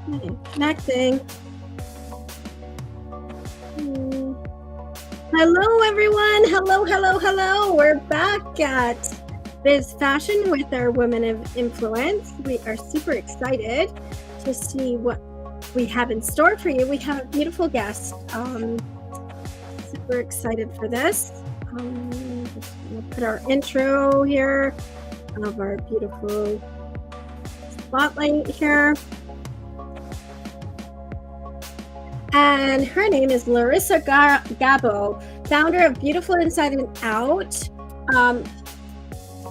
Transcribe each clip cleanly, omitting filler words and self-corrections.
Okay, connecting. Hello, everyone. Hello. We're back at Biz Fashion with our Women of Influence. We are super excited to see what we have in store for you. We have a beautiful guest. Super excited for this. Just gonna put our intro here of our beautiful spotlight here. And her name is Larissa Gabo, founder of Beautiful Inside and Out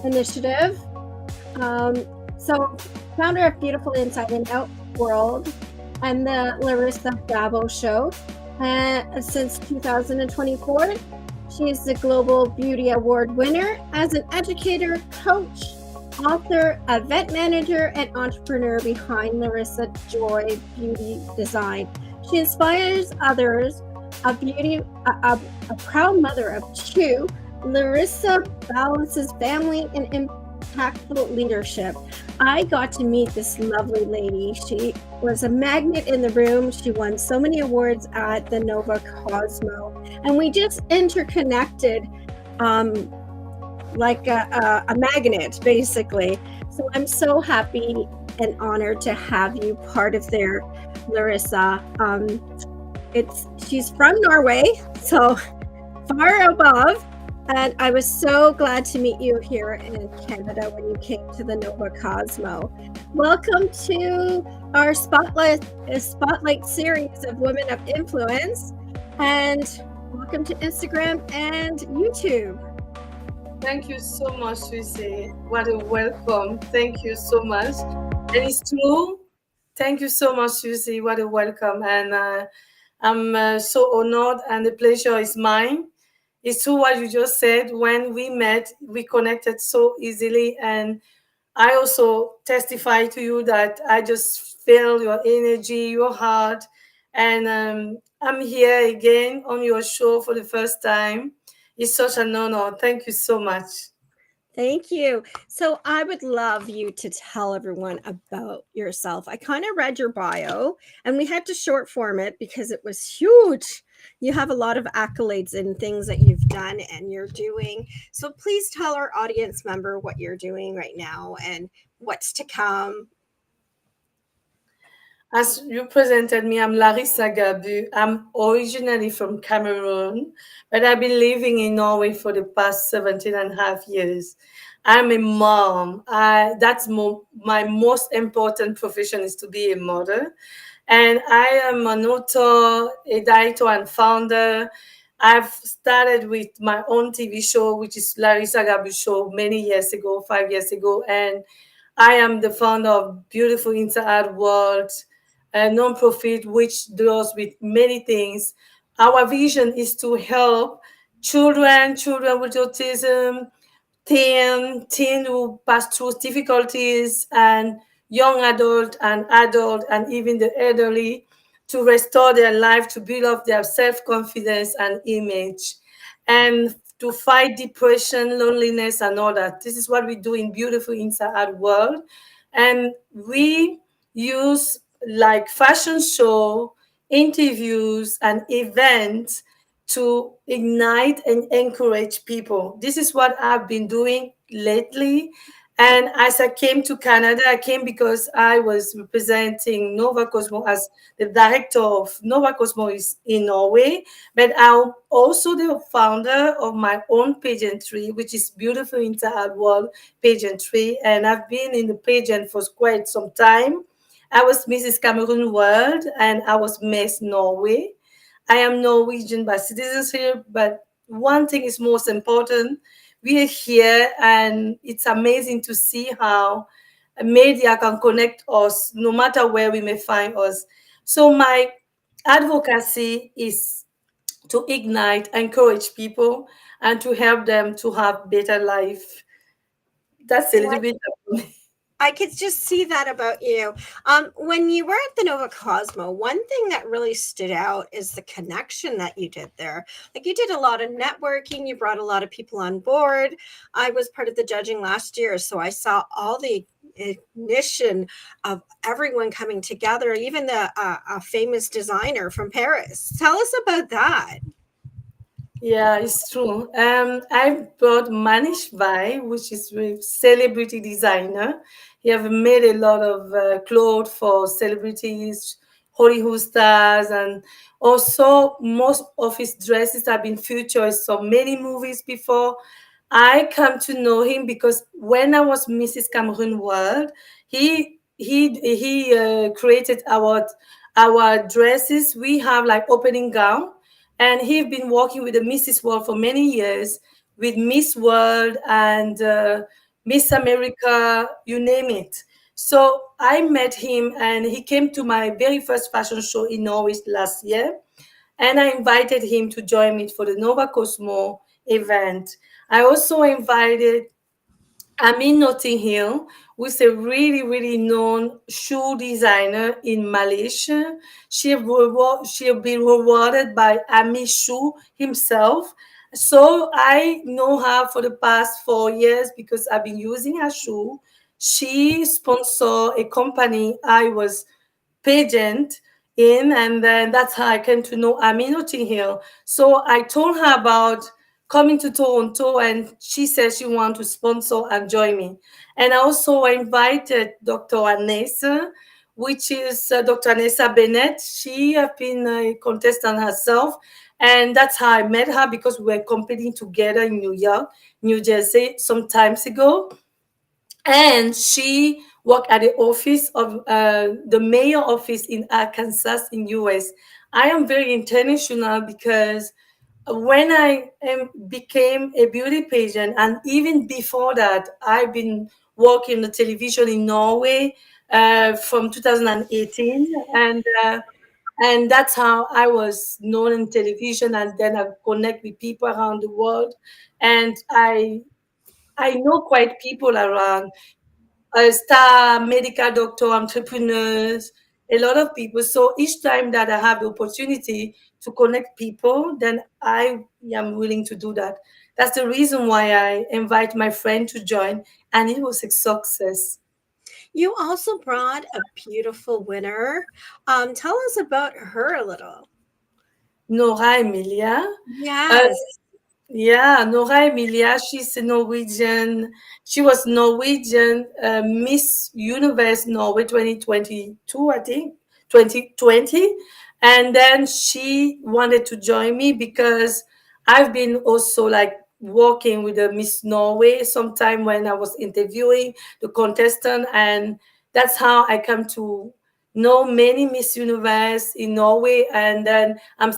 initiative. So, founder of Beautiful Inside and Out World and the Larissa Gabo Show. Since 2024, she's the Global Beauty Award winner as an educator, coach, author, event manager, and entrepreneur behind Larissa Joy Beauty Design. She inspires others. A proud mother of two, Larissa balances family and impactful leadership. I got to meet this lovely lady. She was a magnet in the room. She won so many awards at the Nova Cosmo, and we just interconnected like a magnet, basically. So I'm so happy and honored to have you part of their Larissa. She's from Norway, so far above, and I was so glad to meet you here in Canada when you came to the Nova Cosmo. Welcome to our spotlight series of Women of Influence, and welcome to Instagram and YouTube. Thank you so much, Susie. What a welcome. Thank you so much. And it's true. Thank you so much, Susie. What a welcome. And I'm so honored, and the pleasure is mine. It's true what you just said. When we met, we connected so easily. And I also testify to you that I just feel your energy, your heart. And I'm here again on your show for the first time. It's such an honor. Thank you so much. Thank you. So I would love you to tell everyone about yourself. I kind of read your bio and we had to short form it because it was huge. You have a lot of accolades and things that you've done and you're doing. So please tell our audience member what you're doing right now and what's to come. As you presented me, I'm Larissa Gabu. I'm originally from Cameroon, but I've been living in Norway for the past 17 and a half years. I'm a mom. My most important profession is to be a mother. And I am an author, a director, and founder. I've started with my own TV show, which is Larissa Gabu Show, many years ago, 5 years ago. And I am the founder of Beautiful Inside World, a nonprofit which deals with many things. Our vision is to help children with autism, teen who pass through difficulties, and young adult, and even the elderly to restore their life, to build up their self-confidence and image, and to fight depression, loneliness, and all that. This is what we do in Beautiful Inside World. And we use like fashion show, interviews, and events to ignite and encourage people. This is what I've been doing lately. And as I came to Canada, I came because I was representing Nova Cosmo as the director of Nova Cosmo is in Norway, but I'm also the founder of my own pageantry, which is Beautiful Inside World Pageantry. And I've been in the pageant for quite some time. I was Mrs. Cameroon World and I was Miss Norway. I am Norwegian by citizenship, but one thing is most important. We are here, and it's amazing to see how media can connect us no matter where we may find us. So, my advocacy is to ignite, encourage people, and to help them to have better life. That's a little bit. I could just see that about you. When you were at the Nova Cosmo, one thing that really stood out is the connection that you did there. Like you did a lot of networking, you brought a lot of people on board. I was part of the judging last year, so I saw all the recognition of everyone coming together, even a famous designer from Paris. Tell us about that. Yeah, it's true. I brought Manish Bhai, which is a celebrity designer. He have made a lot of clothes for celebrities, Hollywood stars, and also most of his dresses have been featured in so many movies before. I come to know him because when I was Mrs. Cameroon World, he created our dresses. We have like opening gown, and he's been working with the Mrs. World for many years, with Miss World and Miss America, you name it. So I met him, and he came to my very first fashion show in Norway last year, and I invited him to join me for the Nova Cosmo event. I also invited Amin Notting Hill, who is a really, really known shoe designer in Malaysia. She been rewarded by Ami Shoe himself. So I know her for the past 4 years because I've been using her shoe. She sponsored a company I was pageant in, and then that's how I came to know Ami Notting Hill. So I told her about coming to Toronto, and she said she wanted to sponsor and join me. And I also invited Dr. Anessa, which is Dr. Anessa Bennett. She has been a contestant herself, and that's how I met her because we were competing together in New York, New Jersey, some times ago. And she worked at the office of the mayor office in Arkansas in US. I am very international because when became a beauty pageant, and even before that, I've been working on television in Norway from 2018, and that's how I was known in television, and then I connect with people around the world, and I know quite people around star, medical doctor, entrepreneurs, a lot of people. So each time that I have the opportunity to connect people, then I am willing to do that. That's the reason why I invite my friend to join, and it was a success. You also brought a beautiful winner. Tell us about her a little. Nora Emilia. Uh, Yes. Yeah, Nora Emilia, she's a Norwegian. She was Norwegian Miss Universe Norway 2022, I think, 2020. And then she wanted to join me because I've been also like working with the Miss Norway sometime when I was interviewing the contestant. And that's how I come to know many Miss Universe in Norway. And then I'm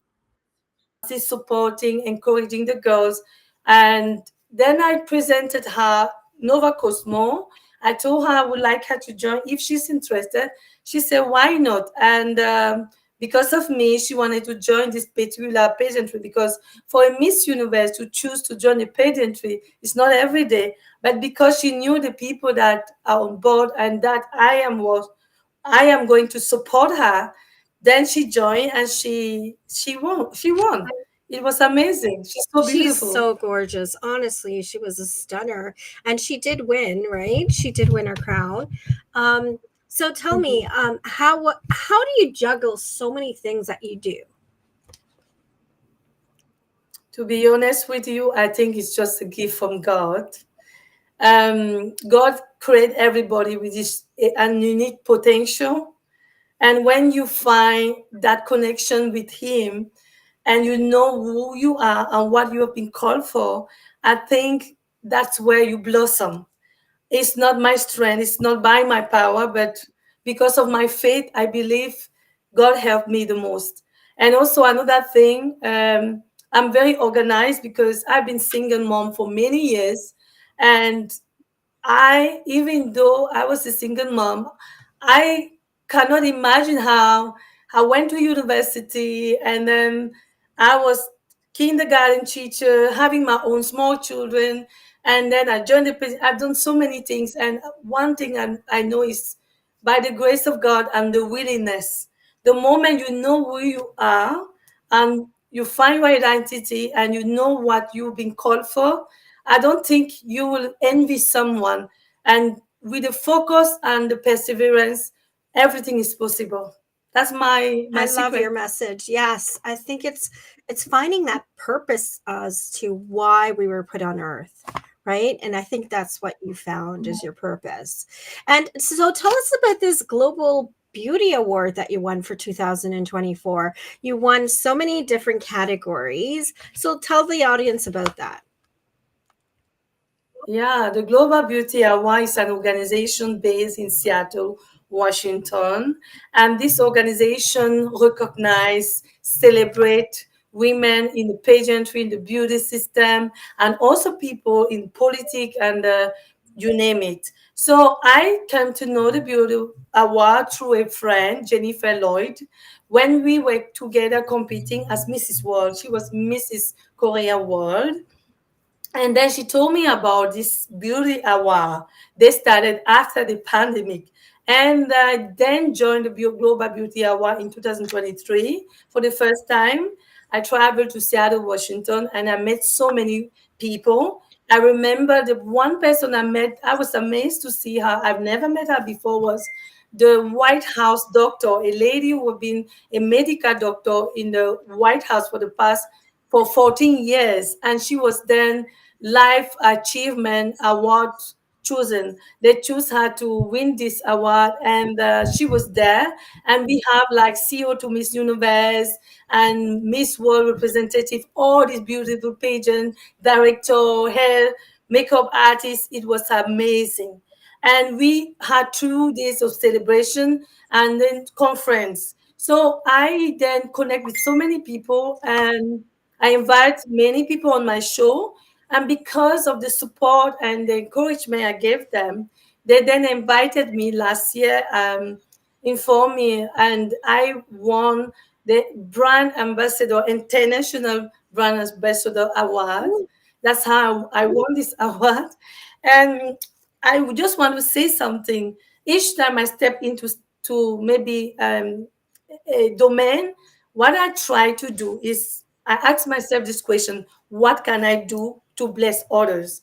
still supporting, encouraging the girls. And then I presented her Nova Cosmo. I told her I would like her to join if she's interested. She said, why not? And because of me, she wanted to join this particular pageantry because for a Miss Universe to choose to join a pageantry, it's not every day. But because she knew the people that are on board and that I am going to support her, then she joined and she won. She won. It was amazing. She's so She's beautiful. so gorgeous. Honestly, she was a stunner. And she did win, right? She did win her crown. So tell me, Mhm. how do you juggle so many things that you do? To be honest with you, I think it's just a gift from God. God created everybody with this and unique potential. And when you find that connection with Him and you know who you are and what you have been called for, I think that's where you blossom. It's not my strength, it's not by my power, but because of my faith, I believe God helped me the most. And also, another thing, I'm very organized because I've been single mom for many years. And even though I was a single mom, I cannot imagine how I went to university and then I was kindergarten teacher, having my own small children, and then I joined I've done so many things, and one thing I know is by the grace of God and the willingness. The moment you know who you are and you find your identity and you know what you've been called for, I don't think you will envy someone and with the focus and the perseverance, everything is possible. That's my I love your secret. message. Yes, I think it's finding that purpose as to why we were put on earth, right? And I think that's what you found is your purpose. And so tell us about this global beauty award that you won for 2024. You won so many different categories. So tell the audience about that. Yeah, the Global Beauty Award is an organization based in Seattle, Washington, and this organization recognize, celebrate women in the pageantry, in the beauty system, and also people in politics and you name it. So I came to know the Beauty Award through a friend, Jennifer Lloyd, when we were together competing as Mrs. World. She was Mrs. Korea World, and then she told me about this beauty award. They started after the pandemic. And I then joined the Global Beauty Award in 2023 for the first time. I traveled to Seattle, Washington, and I met so many people. I remember the one person I met, I was amazed to see her. I've never met her before, was the White House doctor, a lady who had been a medical doctor in the White House for 14 years. And she was then Life Achievement Award chosen. They choose her to win this award, and she was there. And we have like CEO to Miss Universe and Miss World representative, all these beautiful pageant director, hair, makeup artist. It was amazing. And we had 2 days of celebration and then conference. So I then connect with so many people, and I invite many people on my show. And because of the support and the encouragement I gave them, they then invited me last year, informed me, and I won the Brand Ambassador, International Brand Ambassador Award. That's how I won this award. And I would just want to say something. Each time I step into to maybe a domain, what I try to do is I ask myself this question: what can I do to bless others?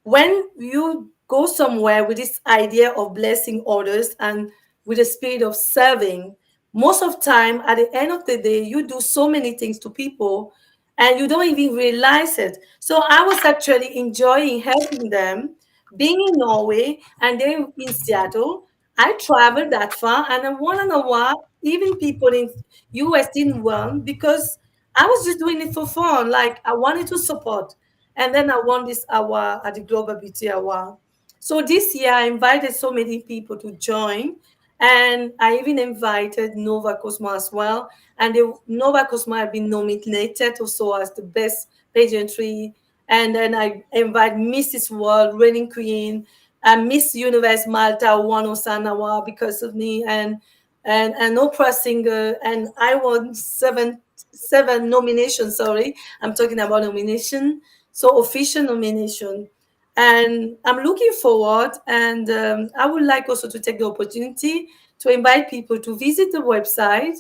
When you go somewhere with this idea of blessing others and with the spirit of serving, most of time at the end of the day, you do so many things to people and you don't even realize it. So I was actually enjoying helping them, being in Norway and they in Seattle. I traveled that far and I want to know what even people in US didn't want, because I was just doing it for fun. Like I wanted to support. And then I won this award at the Global Beauty Award. So this year I invited so many people to join. And I even invited Nova Cosmo as well. And the Nova Cosmo have been nominated also as the best pageantry. And then I invite Mrs. World, Reigning Queen, and Miss Universe Malta won Osanawa because of me, and an opera singer. And I won seven nominations. Sorry, I'm talking about nomination. So official nomination. And I'm looking forward, and I would like also to take the opportunity to invite people to visit the website,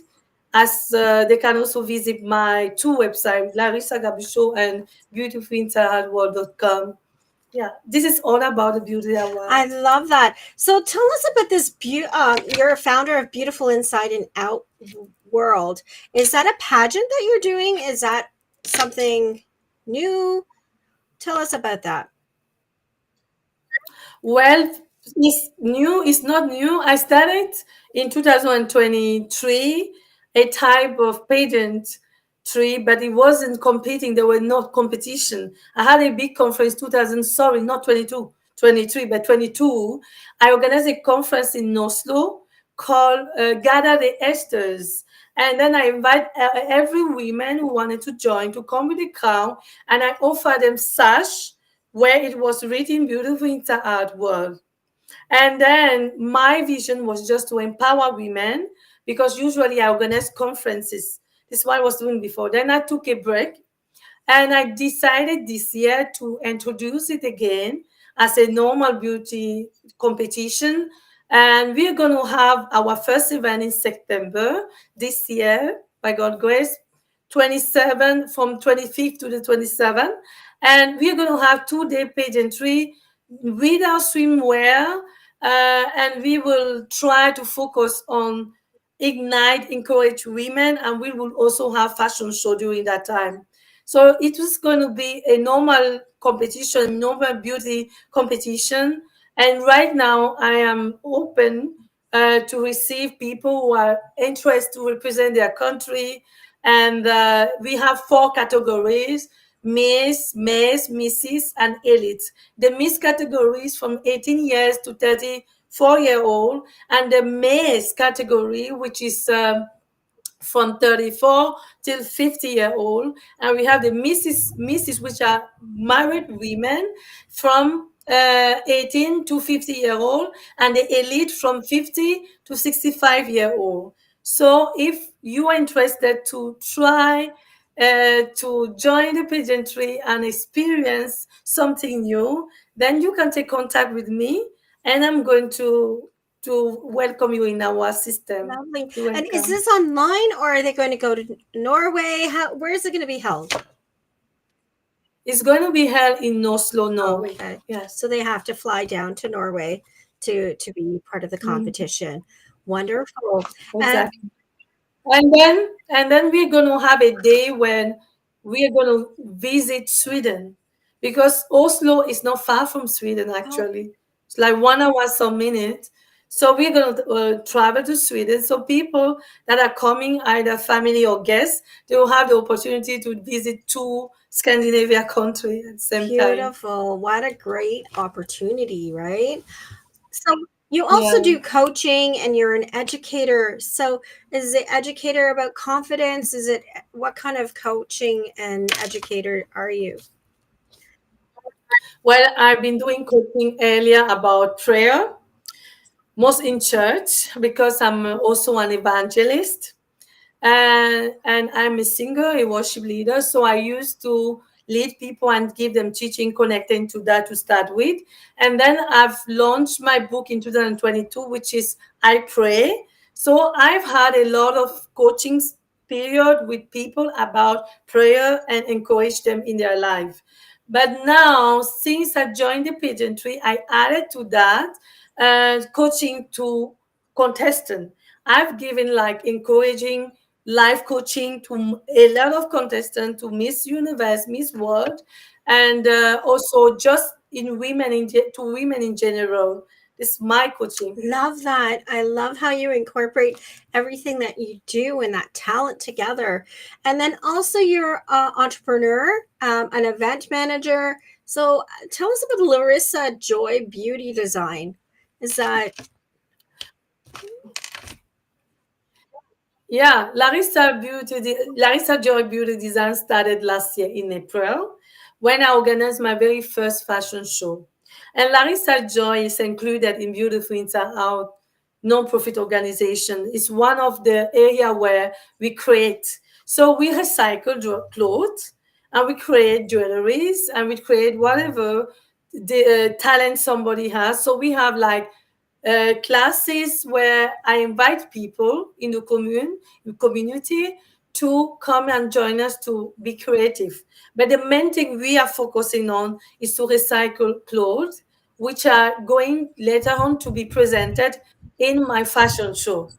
as they can also visit my 2 websites, Larissa Gabusho and beautifulinternetworld.com. Yeah, this is all about the Beauty I Award. love that. So tell us about this. You're a founder of Beautiful Inside and Out World. Is that a pageant that you're doing? Is that something new? Tell us about that. Well, it's new. It's not new. I started in 2023 a type of pageant tree, but it wasn't competing. There were not competition. I had a big conference 2000. Sorry, not 22, 23, but 22. I organized a conference in Oslo called Gather the Esters. And then I invite every woman who wanted to join to come with a crown, and I offer them sash where it was written beautiful into art world. And then my vision was just to empower women, because usually I organize conferences. This is what I was doing before. Then I took a break, and I decided this year to introduce it again as a normal beauty competition. And we're going to have our first event in September this year, by God's grace, 27 from 25th to the 27th. And we're going to have 2-day pageantry without swimwear, and we will try to focus on ignite, encourage women, and we will also have fashion show during that time. So it was going to be a normal competition, normal beauty competition. And right now, I am open to receive people who are interested to represent their country. And we have four categories: Miss, Mrs., and Elite. The Miss category is from 18 years to 34-year-old, and the Miss category, which is from 34 till 50-year-old, and we have the Mrs., which are married women from 18 to 50-year-old, and the elite from 50 to 65-year-old. So if you are interested to try to join the pageantry and experience something new, then you can take contact with me, and I'm going to welcome you in our system. Lovely. You're And is welcome. this online, or are they going to go to Norway? Where is it going to be held? It's going to be held in Oslo, Norway. Okay. Yes. So they have to fly down to Norway to be part of the competition. Wonderful. And Exactly. And then we're going to have a day when we are going to visit Sweden, because Oslo is not far from Sweden actually. It's like 1 hour some minutes. So we're going to travel to Sweden. So people that are coming, either family or guests, they will have the opportunity to visit two Scandinavia countries at the same time. beautiful. What a great opportunity, right? So you Yeah. also do coaching and you're an educator. So is the educator about confidence? Is it what kind of coaching and educator are you? Well, I've been doing coaching earlier about prayer, most in church, because I'm also an evangelist, and I'm a singer, a worship leader. So I used to lead people and give them teaching connecting to that to start with. And then I've launched my book in 2022, which is I Pray. So I've had a lot of coaching period with people about prayer and encourage them in their life. But now, since I joined the pageantry, I added to that coaching to contestant. I've given like encouraging life coaching to a lot of contestants, to Miss Universe, Miss World, and also just in to women in general. This is my coaching. Love that. I love how you incorporate everything that you do and that talent together. And then also you're an entrepreneur, an event manager. So tell us about Larissa Joy Beauty Design. Is that Yeah, Larissa Joy Beauty Design started last year in April when I organized my very first fashion show. And Larissa Joy is included in Beautiful Inside Out non-profit organization. It's one of the area where we create. So we recycle clothes, and we create jewelries, and we create whatever the talent somebody has. So we have like classes where I invite people in the community to come and join us to be creative. But the main thing we are focusing on is to recycle clothes, which are going later on to be presented in my fashion show.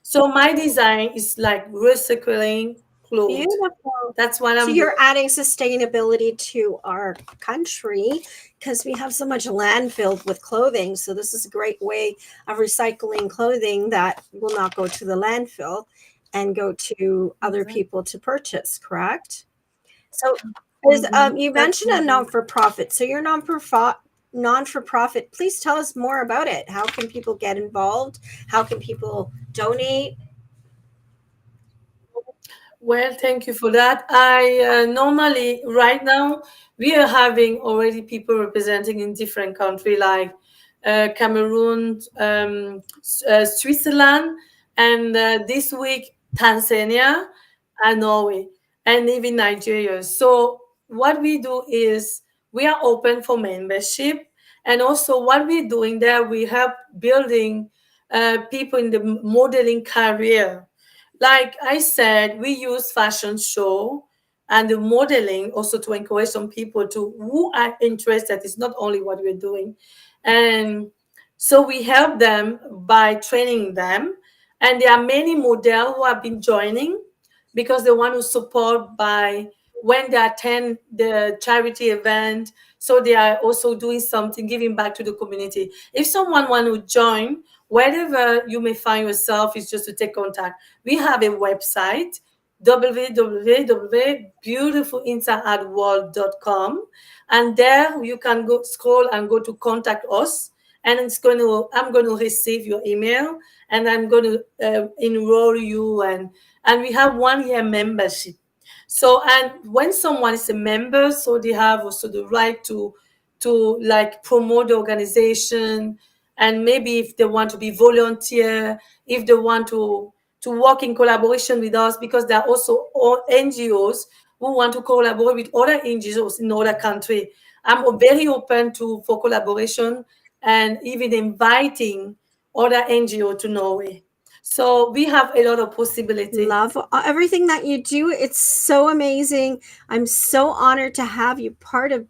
So my design is like recycling clothes. beautiful? That's what So I'm doing. you're adding sustainability to our country because we have so much landfill with clothing. So this is a great way of recycling clothing that will not go to the landfill and go to other people to purchase, correct? So is you That's mentioned a indeed. non-for-profit. So you're non-for-profit. Please tell us more about it. How can people get involved? How can people donate? Well, thank you for that. I normally, right now, we are having already people representing in different countries like Cameroon, Switzerland, and this week, Tanzania and Norway, and even Nigeria. So, what we do is we are open for membership. And also, what we're doing there, we help building people in the modeling career. Like I said, we use fashion show and the modeling also to encourage some people to who are interested. It's not only what we're doing. And So we help them by training them. And there are many models who have been joining because they want to support by when they attend the charity event. So they are also doing something, giving back to the community. If someone want to join, wherever you may find yourself, is just to take contact. We have a website, www.beautifulinsideworld.com, and there you can go scroll and go to contact us, and I'm going to receive your email, and I'm going to enroll you, and we have 1 year membership. So, and when someone is a member, so they have also the right to like promote the organization, and maybe if they want to be volunteer, if they want to work in collaboration with us, because there are also all NGOs who want to collaborate with other NGOs in other country. I'm very open to for collaboration and even inviting other NGO to Norway. So we have a lot of possibility. Love everything that you do. It's so amazing. I'm so honored to have you part of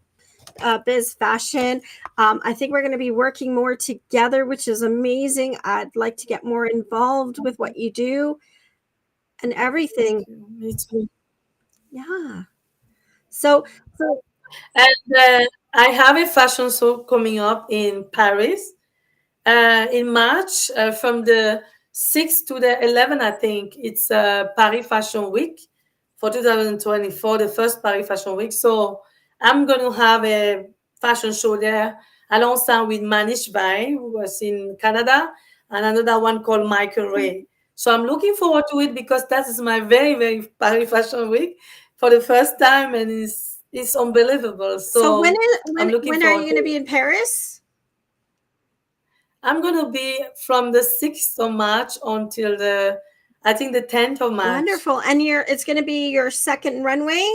Biz Fashion. I think we're going to be working more together, which is amazing. I'd like to get more involved with what you do and everything. Me too. Yeah. So And I have a fashion show coming up in Paris in March, from the 6th to the 11th, I think. It's Paris Fashion Week for 2024, the first Paris Fashion Week. So I'm going to have a fashion show there alongside with Manish Bhai, who was in Canada, and another one called Michael Ray. So I'm looking forward to it because that is my very, very Paris Fashion Week for the first time, and it's unbelievable. so So I'm looking when are you forward going to to be it. in Paris? I'm going to be from the 6th of March until I think the 10th of March. Wonderful. And it's going to be your second runway.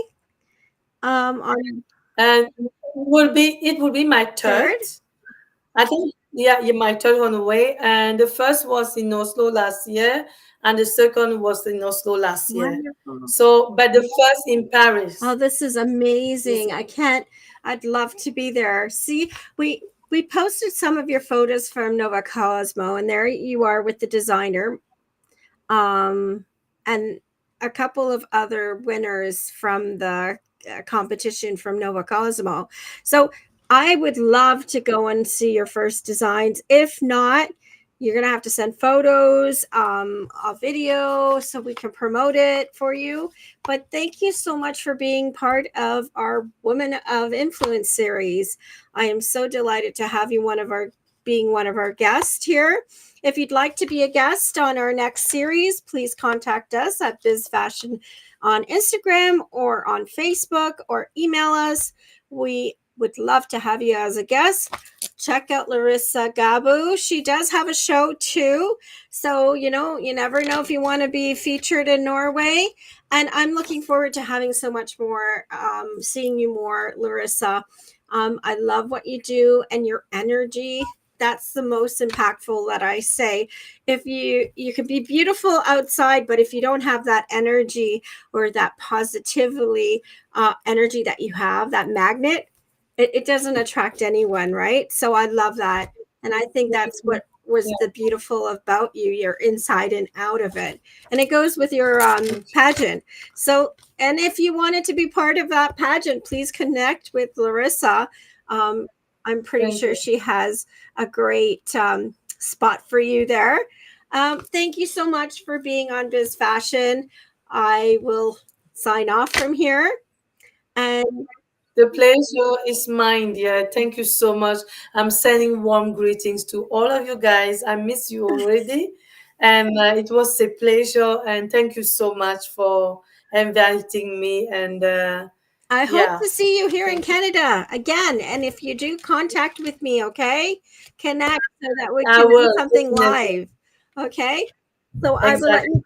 On And it will be my third. third. I think, yeah, my third runway. And the first was in Oslo last year, and the second was in Oslo last year. Wonderful. So, but the first in Paris. Oh, this is amazing. I'd love to be there. See, we posted some of your photos from Nova Cosmo, and there you are with the designer. And a couple of other winners from the competition from Nova Cosmo. So I would love to go and see your first designs. If not, you're going to have to send photos, a video, so we can promote it for you. But thank you so much for being part of our Women of Influence series. I am so delighted to have you being one of our guests here. If you'd like to be a guest on our next series, please contact us at Biz Fashion on Instagram or on Facebook, or email us. We would love to have you as a guest. Check out Larissa Gabu. She does have a show too. So, you never know if you want to be featured in Norway. And I'm looking forward to having so much more, seeing you more, Larissa. I love what you do and your energy. That's the most impactful that I say. If you can be beautiful outside, but if you don't have that energy or that positively energy that you have, that magnet, it doesn't attract anyone, right? So I love that. And I think that's what was the beautiful about you. You're inside and out of it. And it goes with your pageant. So, and if you wanted to be part of that pageant, please connect with Larissa. I'm pretty sure she has a great spot for you there. Thank you so much for being on Biz Fashion. I will sign off from here. And the pleasure is mine, dear. Thank you so much. I'm sending warm greetings to all of you guys. I miss you already. And it was a pleasure. And thank you so much for inviting me. And I hope to see you here in Canada again. And if you do, contact with me, okay? Connect so that we can do something live. Okay? So I will let you go.